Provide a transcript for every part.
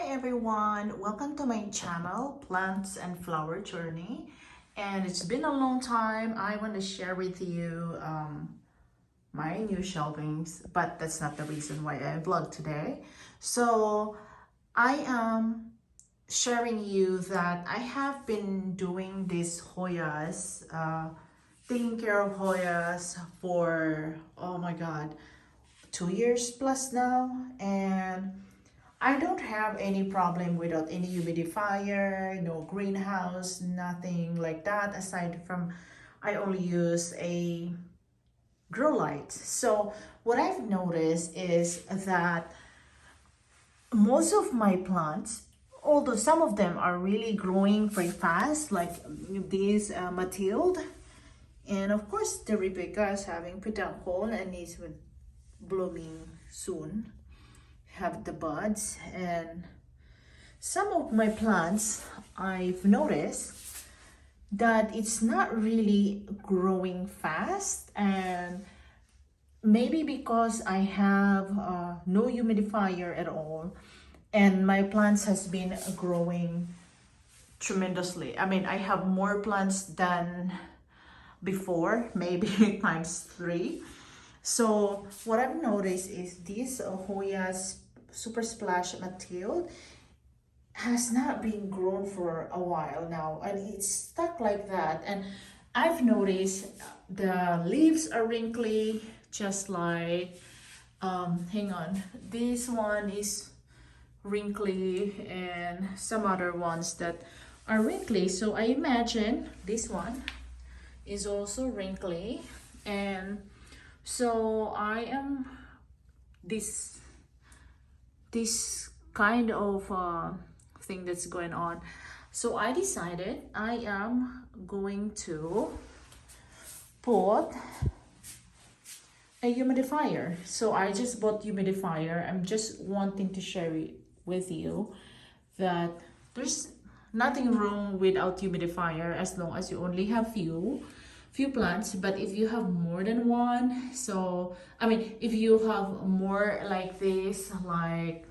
everyone, welcome to my channel, Plants and Flower Journey. And it's been a long time. I want to share with you my new shelvings, but that's not the reason why I vlog today. So I am sharing you that I have been doing these Hoyas, taking care of Hoyas for, oh my God, 2 years plus now. And I don't have any problem without any humidifier, no greenhouse, nothing like that, aside from I only use a grow light. So what I've noticed is that most of my plants, although some of them are really growing very fast, like this Matilde, and of course the Rebecca is having peduncle and is blooming soon, have the buds. And some of my plants, I've noticed that it's not really growing fast, and maybe because I have no humidifier at all, and my plants has been growing tremendously. I mean, I have more plants than before, maybe times 3. So what I've noticed is this Hoya's Super Splash Matilde has not been grown for a while now, and it's stuck like that. And I've noticed the leaves are wrinkly, just like hang on, this one is wrinkly and some other ones that are wrinkly. So I imagine this one is also wrinkly. And so I am this kind of thing that's going on. So I decided I am going to put a humidifier. So I just bought humidifier. I'm just wanting to share it with you that there's nothing wrong without humidifier as long as you only have few plants. But if you have more than one, so I mean, if you have more like this, like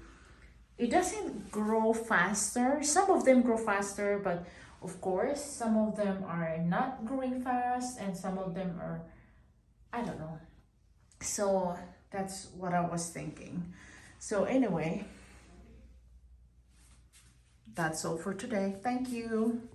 it doesn't grow faster. Some of them grow faster, but of course some of them are not growing fast, and some of them are, I don't know. So that's what I was thinking. So anyway, that's all for today. Thank you.